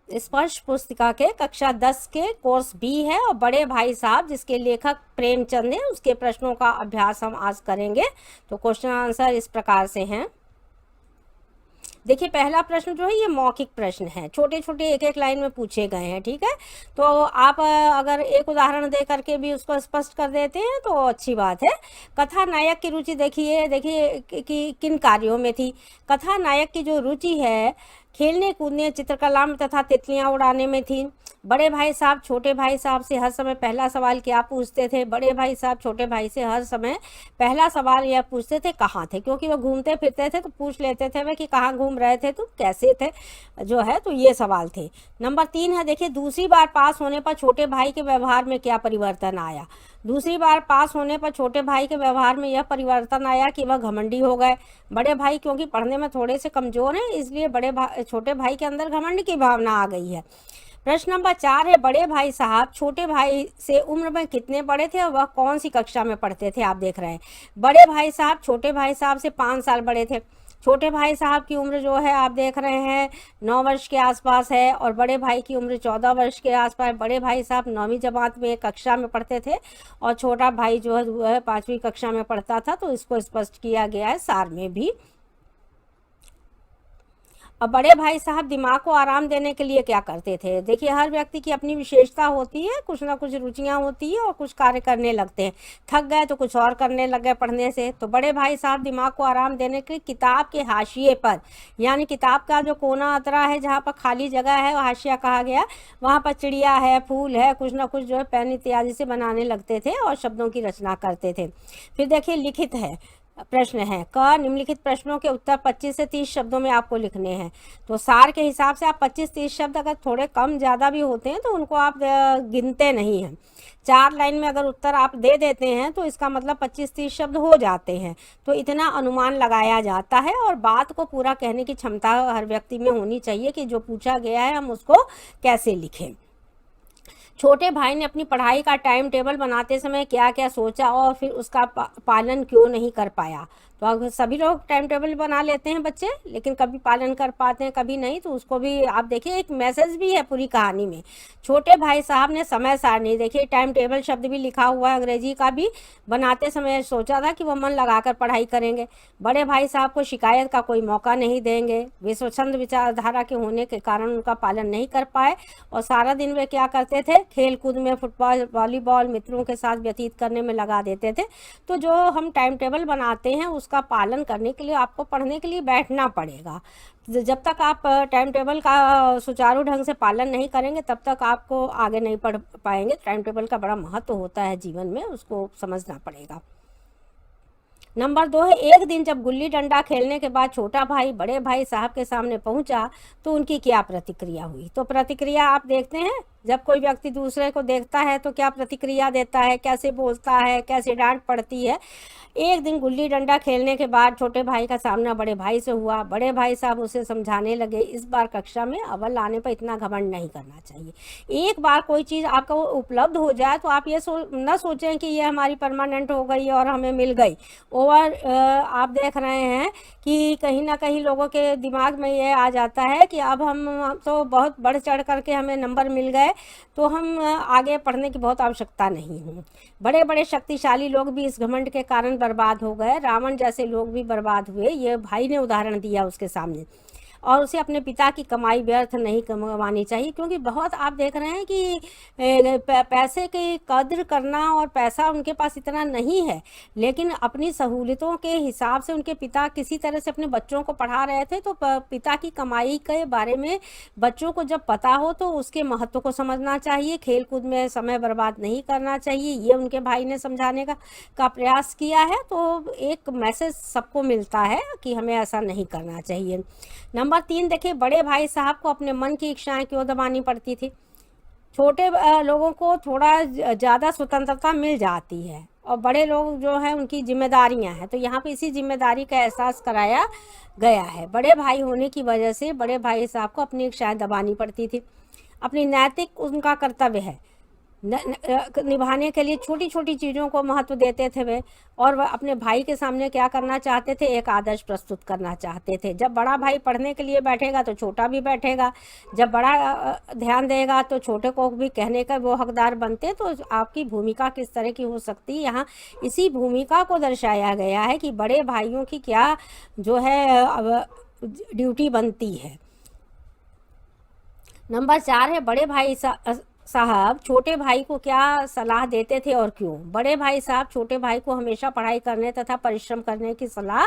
स्पर्श पुस्तिका के कक्षा 10 के कोर्स बी है और बड़े भाई साहब जिसके लेखक प्रेमचंद हैं उसके प्रश्नों का अभ्यास हम आज करेंगे। तो क्वेश्चन आंसर इस प्रकार से हैं। देखिए पहला प्रश्न जो है ये मौखिक प्रश्न है, छोटे छोटे एक एक लाइन में पूछे गए हैं, ठीक है। तो आप अगर एक उदाहरण दे करके भी उसको स्पष्ट कर देते हैं तो अच्छी बात है। कथा नायक की रुचि देखिए कि किन कार्यों में थी। कथा नायक की जो रुचि है खेलने कूदने चित्रकला में तथा तितलियां उड़ाने में थी। बड़े भाई साहब छोटे भाई साहब से हर समय पहला सवाल क्या पूछते थे? बड़े भाई साहब छोटे भाई से हर समय पहला सवाल यह पूछते थे कहाँ थे, क्योंकि वो घूमते फिरते थे तो पूछ लेते थे वे कि कहाँ घूम रहे थे, तुम कैसे थे, जो है तो ये सवाल थे। नंबर 3 है, देखिए दूसरी बार पास होने पर छोटे भाई के व्यवहार में क्या परिवर्तन आया? दूसरी बार पास होने पर छोटे भाई के व्यवहार में यह परिवर्तन आया कि वह घमंडी हो गए। बड़े भाई क्योंकि पढ़ने में थोड़े से कमजोर हैं इसलिए छोटे भाई के अंदर घमंड की भावना आ गई है। प्रश्न नंबर 4 है, बड़े भाई साहब छोटे भाई से उम्र में कितने बड़े थे और वह कौन सी कक्षा में पढ़ते थे? आप देख रहे हैं बड़े भाई साहब छोटे भाई साहब से 5 साल बड़े थे। छोटे भाई साहब की उम्र जो है आप देख रहे हैं 9 वर्ष के आसपास है और बड़े भाई की उम्र 14 वर्ष के आसपास। बड़े भाई साहब 9वीं जमात में कक्षा में पढ़ते थे और छोटा भाई जो है वो है 5वीं कक्षा में पढ़ता था। तो इसको स्पष्ट किया गया है सार में भी। अब बड़े भाई साहब दिमाग को आराम देने के लिए क्या करते थे? देखिए हर व्यक्ति की अपनी विशेषता होती है, कुछ ना कुछ रुचियां होती है और कुछ कार्य करने लगते हैं। थक गए तो कुछ और करने लग गए पढ़ने से। तो बड़े भाई साहब दिमाग को आराम देने के लिए किताब के हाशिए पर, यानी किताब का जो कोना अतरा है जहाँ पर खाली जगह है वो हाशिया कहा गया, वहाँ पर चिड़िया है, फूल है, कुछ ना कुछ जो है पेन इत्यादि से बनाने लगते थे और शब्दों की रचना करते थे। फिर देखिए लिखित है प्रश्न है, क निम्नलिखित प्रश्नों के उत्तर 25 से 30 शब्दों में आपको लिखने हैं। तो सार के हिसाब से आप 25-30 शब्द अगर थोड़े कम ज़्यादा भी होते हैं तो उनको आप गिनते नहीं हैं। 4 लाइन में अगर उत्तर आप दे देते हैं तो इसका मतलब 25-30 शब्द हो जाते हैं। तो इतना अनुमान लगाया जाता है और बात को पूरा कहने की क्षमता हर व्यक्ति में होनी चाहिए कि जो पूछा गया है हम उसको कैसे लिखें। छोटे भाई ने अपनी पढ़ाई का टाइम टेबल बनाते समय क्या क्या सोचा और फिर उसका पालन क्यों नहीं कर पाया? तो अगर सभी लोग टाइम टेबल बना लेते हैं बच्चे, लेकिन कभी पालन कर पाते हैं कभी नहीं, तो उसको भी आप देखिए एक मैसेज भी है पूरी कहानी में। छोटे भाई साहब ने समय सारणी, देखिए टाइम टेबल शब्द भी लिखा हुआ है अंग्रेजी का भी, बनाते समय सोचा था कि वो मन लगाकर पढ़ाई करेंगे। बड़े भाई साहब को शिकायत का कोई मौका नहीं देंगे। वे स्वच्छंद विचारधारा के होने के कारण उनका पालन नहीं कर पाए और सारा दिन वे क्या करते थे? खेल कूद में, फुटबॉल वॉलीबॉल मित्रों के साथ व्यतीत करने में लगा देते थे। तो जो हम टाइम टेबल बनाते हैं उसका पालन करने के लिए आपको पढ़ने के लिए बैठना पड़ेगा। जब तक आप टाइम टेबल का सुचारू ढंग से पालन नहीं करेंगे तब तक आपको आगे नहीं पढ़ पाएंगे। टाइम टेबल का बड़ा महत्व होता है जीवन में, उसको समझना पड़ेगा। नंबर 2 है, एक दिन जब गुल्ली डंडा खेलने के बाद छोटा भाई बड़े भाई साहब के सामने पहुंचा तो उनकी क्या प्रतिक्रिया हुई? तो प्रतिक्रिया आप देखते हैं जब कोई व्यक्ति दूसरे को देखता है तो क्या प्रतिक्रिया देता है, कैसे बोलता है, कैसे डांट पड़ती है। एक दिन गुल्ली डंडा खेलने के बाद छोटे भाई का सामना बड़े भाई से हुआ। बड़े भाई साहब उसे समझाने लगे, इस बार कक्षा में अव्वल लाने पर इतना घमंड नहीं करना चाहिए। एक बार कोई चीज़ आपको उपलब्ध हो जाए तो आप ये ना सोचें कि ये हमारी परमानेंट हो गई और हमें मिल गई। और आप देख रहे हैं कि कहीं ना कहीं लोगों के दिमाग में ये आ जाता है कि अब हम तो बहुत बढ़ चढ़ करके हमें नंबर मिल गए तो हम आगे पढ़ने की बहुत आवश्यकता नहीं है। बड़े बड़े शक्तिशाली लोग भी इस घमंड के कारण बर्बाद हो गए, रावण जैसे लोग भी बर्बाद हुए। ये भाई ने उदाहरण दिया उसके सामने। और उसे अपने पिता की कमाई व्यर्थ नहीं कमानी चाहिए, क्योंकि बहुत आप देख रहे हैं कि पैसे की कद्र करना और पैसा उनके पास इतना नहीं है, लेकिन अपनी सहूलियतों के हिसाब से उनके पिता किसी तरह से अपने बच्चों को पढ़ा रहे थे। तो पिता की कमाई के बारे में बच्चों को जब पता हो तो उसके महत्व को समझना चाहिए, खेल कूद में समय बर्बाद नहीं करना चाहिए। ये उनके भाई ने समझाने का प्रयास किया है। तो एक मैसेज सबको मिलता है कि हमें ऐसा नहीं करना चाहिए। नंबर 3 देखिए, बड़े भाई साहब को अपने मन की इच्छाएं क्यों दबानी पड़ती थी? छोटे लोगों को थोड़ा ज़्यादा स्वतंत्रता मिल जाती है और बड़े लोग जो है उनकी जिम्मेदारियां हैं, तो यहाँ पे इसी जिम्मेदारी का एहसास कराया गया है। बड़े भाई होने की वजह से बड़े भाई साहब को अपनी इच्छाएं दबानी पड़ती थी। अपनी नैतिक उनका कर्तव्य है निभाने के लिए छोटी छोटी चीज़ों को महत्व देते थे वे। और वह अपने भाई के सामने क्या करना चाहते थे, एक आदर्श प्रस्तुत करना चाहते थे। जब बड़ा भाई पढ़ने के लिए बैठेगा तो छोटा भी बैठेगा, जब बड़ा ध्यान देगा तो छोटे को भी कहने का वो हकदार बनते। तो आपकी भूमिका किस तरह की हो सकती है, यहाँ इसी भूमिका को दर्शाया गया है कि बड़े भाइयों की क्या जो है ड्यूटी बनती है। नंबर 4 है, बड़े भाई साहब छोटे भाई को क्या सलाह देते थे और क्यों। बड़े भाई साहब छोटे भाई को हमेशा पढ़ाई करने तथा परिश्रम करने की सलाह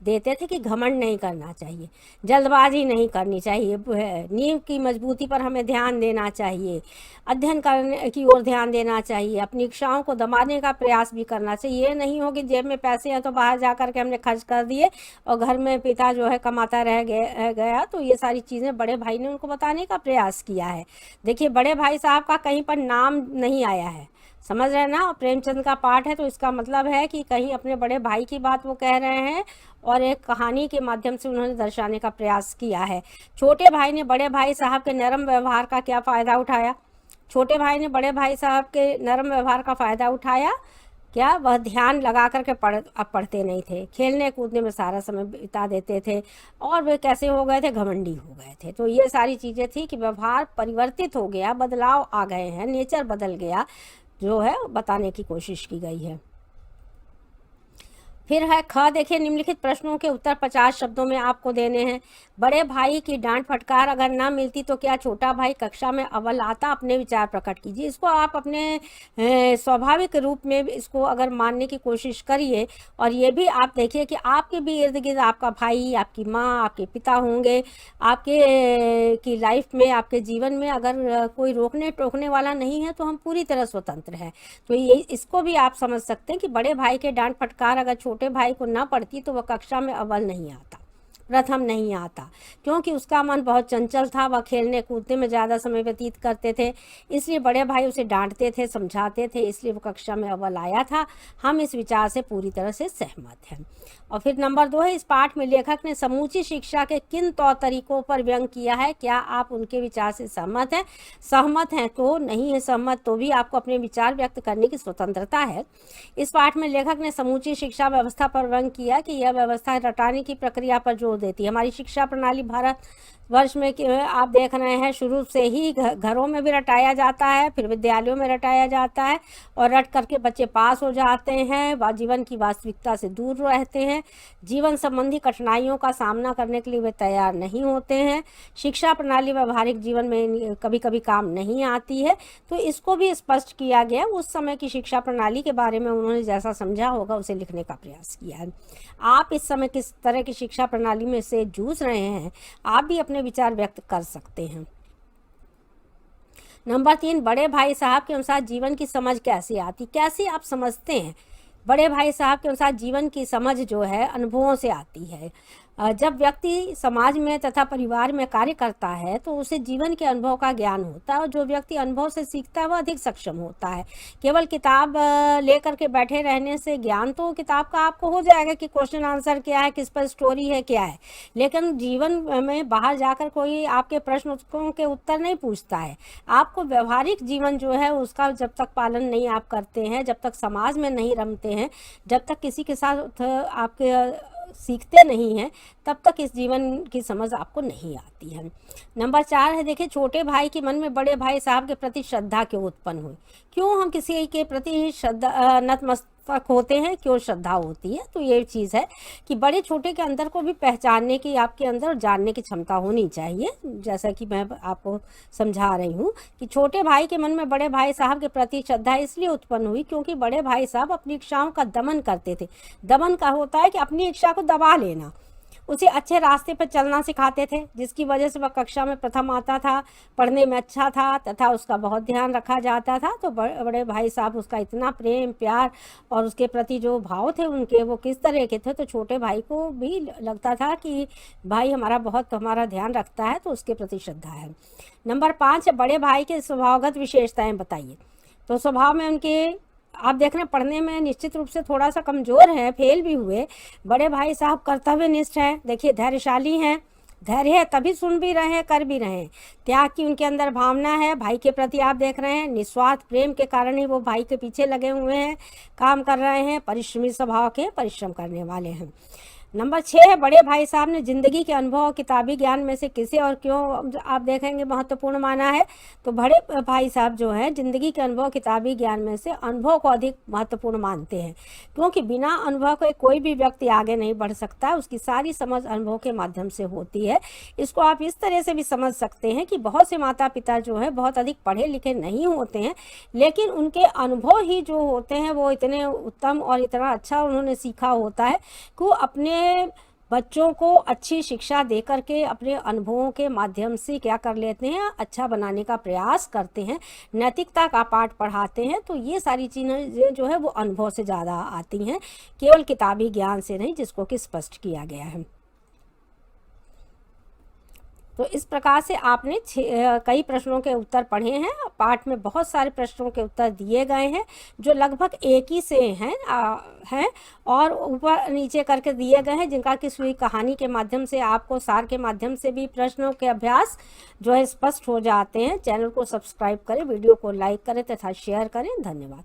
देते थे कि घमंड नहीं करना चाहिए, जल्दबाजी नहीं करनी चाहिए, नींव की मजबूती पर हमें ध्यान देना चाहिए, अध्ययन करने की ओर ध्यान देना चाहिए, अपनी इच्छाओं को दबाने का प्रयास भी करना चाहिए। ये नहीं हो कि जेब में पैसे हैं तो बाहर जा कर के हमने खर्च कर दिए और घर में पिता जो है कमाता रह गया। तो ये सारी चीज़ें बड़े भाई ने उनको बताने का प्रयास किया है। देखिए, बड़े भाई साहब का कहीं पर नाम नहीं आया है, समझ रहे हैं ना। प्रेमचंद का पाठ है तो इसका मतलब है कि कहीं अपने बड़े भाई की बात वो कह रहे हैं और एक कहानी के माध्यम से उन्होंने दर्शाने का प्रयास किया है। छोटे भाई ने बड़े भाई साहब के नरम व्यवहार का क्या फ़ायदा उठाया। छोटे भाई ने बड़े भाई साहब के नरम व्यवहार का फ़ायदा उठाया। क्या वह ध्यान लगा करके पढ़ते नहीं थे, खेलने कूदने में सारा समय बिता देते थे और वे कैसे हो गए थे, घमंडी हो गए थे। तो ये सारी चीज़ें थी कि व्यवहार परिवर्तित हो गया, बदलाव आ गए हैं, नेचर बदल गया, जो है बताने की कोशिश की गई है। फिर है ख, देखिए निम्नलिखित प्रश्नों के उत्तर 50 शब्दों में आपको देने हैं। बड़े भाई की डांट फटकार अगर ना मिलती तो क्या छोटा भाई कक्षा में अव्वल आता। अपने विचार प्रकट कीजिए। इसको आप अपने स्वाभाविक रूप में इसको अगर मानने की कोशिश करिए और ये भी आप देखिए कि आपके भी इर्द गिर्द आपका भाई, आपकी माँ, आपके पिता होंगे। आपके की लाइफ में, आपके जीवन में अगर कोई रोकने टोकने वाला नहीं है तो हम पूरी तरह स्वतंत्र हैं। तो ये इसको भी आप समझ सकते हैं कि बड़े भाई के डांट फटकार अगर छोटे भाई को ना पड़ती तो वह कक्षा में अव्वल नहीं आता, प्रथम नहीं आता, क्योंकि उसका मन बहुत चंचल था। वह खेलने कूदने में ज़्यादा समय व्यतीत करते थे, इसलिए बड़े भाई उसे डांटते थे, समझाते थे, इसलिए वो कक्षा में अव्वल आया था। हम इस विचार से पूरी तरह से सहमत हैं। और फिर नंबर 2 है, इस पाठ में लेखक ने समूची शिक्षा के किन तौर तरीकों पर व्यंग किया है। क्या आप उनके विचार से सहमत हैं। सहमत हैं तो नहीं है, सहमत तो भी आपको अपने विचार व्यक्त करने की स्वतंत्रता है। इस पाठ में लेखक ने समूची शिक्षा व्यवस्था पर व्यंग किया कि यह व्यवस्था रटाने की प्रक्रिया पर जोर देती है। हमारी शिक्षा प्रणाली भारत वर्ष में आप देख रहे हैं शुरू से ही घरों में भी रटाया जाता है, फिर विद्यालयों में रटाया जाता है और रट करके बच्चे पास हो जाते हैं, जीवन की वास्तविकता से दूर रहते हैं, जीवन संबंधी कठिनाइयों का सामना करने के लिए वे तैयार नहीं होते हैं। शिक्षा प्रणाली व्यवहारिक जीवन में कभी कभी काम नहीं आती है। तो इसको भी स्पष्ट किया गया। उस समय की शिक्षा प्रणाली के बारे में उन्होंने जैसा समझा होगा उसे लिखने का प्रयास किया है। आप इस समय किस तरह की शिक्षा प्रणाली में से जूझ रहे हैं, आप भी अपने विचार व्यक्त कर सकते हैं। नंबर 3, बड़े भाई साहब के अनुसार जीवन की समझ कैसे आती, कैसे आप समझते हैं। बड़े भाई साहब के अनुसार जीवन की समझ जो है अनुभवों से आती है। जब व्यक्ति समाज में तथा परिवार में कार्य करता है तो उसे जीवन के अनुभव का ज्ञान होता है और जो व्यक्ति अनुभव से सीखता है वह अधिक सक्षम होता है। केवल किताब लेकर के बैठे रहने से ज्ञान तो किताब का आपको हो जाएगा कि क्वेश्चन आंसर क्या है, किस पर स्टोरी है, क्या है, लेकिन जीवन में बाहर जाकर कोई आपके प्रश्नों के उत्तर नहीं पूछता है। आपको व्यवहारिक जीवन जो है उसका जब तक पालन नहीं आप करते हैं, जब तक समाज में नहीं रमते हैं, जब तक किसी के साथ आपके सीखते नहीं हैं, तब तक इस जीवन की समझ आपको नहीं आती है। नंबर 4 है, देखिए छोटे भाई के मन में बड़े भाई साहब के प्रति श्रद्धा क्यों उत्पन्न हुई। क्यों हम किसी के प्रति श्रद्धा नतमस्तक होते हैं, क्यों श्रद्धा होती है। तो ये चीज़ है कि बड़े छोटे के अंदर को भी पहचानने की आपके अंदर जानने की क्षमता होनी चाहिए। जैसा कि मैं आपको समझा रही हूँ कि छोटे भाई के मन में बड़े भाई साहब के प्रति श्रद्धा इसलिए उत्पन्न हुई क्योंकि बड़े भाई साहब अपनी इच्छाओं का दमन करते थे। दमन का होता है कि अपनी इच्छा को दबा लेना। उसे अच्छे रास्ते पर चलना सिखाते थे, जिसकी वजह से वह कक्षा में प्रथम आता था, पढ़ने में अच्छा था तथा उसका बहुत ध्यान रखा जाता था। तो बड़े भाई साहब उसका इतना प्रेम प्यार और उसके प्रति जो भाव थे उनके वो किस तरह के थे, तो छोटे भाई को भी लगता था कि भाई हमारा ध्यान रखता है, तो उसके प्रति श्रद्धा है। नंबर 5 है, बड़े भाई के स्वभावगत विशेषताएं बताइए। तो स्वभाव में उनके आप देख रहे हैं पढ़ने में निश्चित रूप से थोड़ा सा कमज़ोर है, फेल भी हुए। बड़े भाई साहब कर्तव्यनिष्ठ हैं, देखिए धैर्यशाली हैं, धैर्य है तभी सुन भी रहे हैं, कर भी रहे हैं। त्याग की उनके अंदर भावना है, भाई के प्रति आप देख रहे हैं निस्वार्थ प्रेम के कारण ही वो भाई के पीछे लगे हुए हैं, काम कर रहे हैं, परिश्रमी स्वभाव के, परिश्रम करने वाले हैं। नंबर 6 है, बड़े भाई साहब ने जिंदगी के अनुभव और किताबी ज्ञान में से किसे और क्यों आप देखेंगे महत्वपूर्ण माना है। तो बड़े भाई साहब जो हैं जिंदगी के अनुभव किताबी ज्ञान में से अनुभव को अधिक महत्वपूर्ण मानते हैं, क्योंकि बिना अनुभव के कोई भी व्यक्ति आगे नहीं बढ़ सकता। उसकी सारी समझ अनुभव के माध्यम से होती है। इसको आप इस तरह से भी समझ सकते हैं कि बहुत से माता पिता जो है बहुत अधिक पढ़े लिखे नहीं होते हैं, लेकिन उनके अनुभव ही जो होते हैं वो इतने उत्तम और इतना अच्छा उन्होंने सीखा होता है कि वो अपने बच्चों को अच्छी शिक्षा दे करके अपने अनुभवों के माध्यम से क्या कर लेते हैं, अच्छा बनाने का प्रयास करते हैं, नैतिकता का पाठ पढ़ाते हैं। तो ये सारी चीज़ें जो है वो अनुभव से ज़्यादा आती हैं, केवल किताबी ज्ञान से नहीं, जिसको कि स्पष्ट किया गया है। तो इस प्रकार से आपने कई प्रश्नों के उत्तर पढ़े हैं। पाठ में बहुत सारे प्रश्नों के उत्तर दिए गए हैं जो लगभग एक ही से हैं और ऊपर नीचे करके दिए गए हैं, जिनका कि सुई कहानी के माध्यम से आपको सार के माध्यम से भी प्रश्नों के अभ्यास जो है स्पष्ट हो जाते हैं। चैनल को सब्सक्राइब करें, वीडियो को लाइक करें तथा शेयर करें। धन्यवाद।